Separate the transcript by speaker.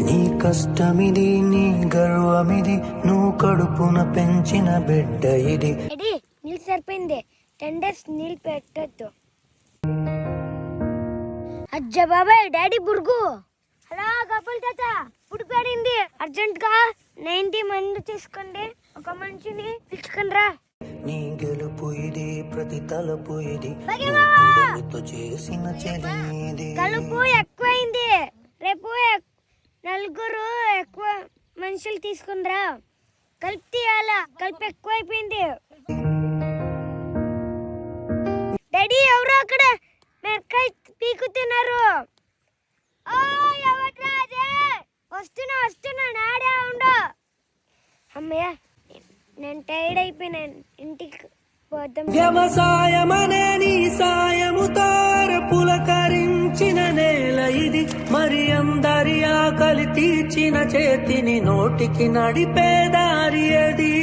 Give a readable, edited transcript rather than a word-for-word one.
Speaker 1: నీ కష్టమిది, నీ గర్వమిది, నువ్వు కడుపున పెంచిన బిడ్డ ఇది.
Speaker 2: నీళ్ళు సరిపోయింది, 10 days నీళ్ళు పెట్టద్దు. అజ్జా బాబాయ్, డాడీ బుడుగు. హలో కపుల్ తాత, బుడుగు పడింది, అర్జెంట్ గా 90 మంది తీసుకోండి, ఒక మనిషిని పిలుచుకుని రా.
Speaker 1: నీ గెలుపు ఇది, ప్రతి తలపు ఇది, చేసిన చెలిది.
Speaker 2: కలుపు ఎక్కువైంది, రేపు 4 ఎక్కువ మనుషులు తీసుకుని రా. కలిపి తీయాల, కలిపి ఎక్కువైపోయింది. డాడీ ఎవరు అక్కడ మిరకాయ పీకుతున్నారు? వస్తున్నా నాడే ఉండు. అమ్మయ్య, నేను టైర్డ్ అయిపోయినాను, ఇంటికి పోదాం.
Speaker 1: వ్యవసాయమనే నీ సాయముతో పులకరించిన నేల ఇది, మరి అందరి ఆకలి తీర్చిన చేతిని నోటికి నడిపేదారి అది.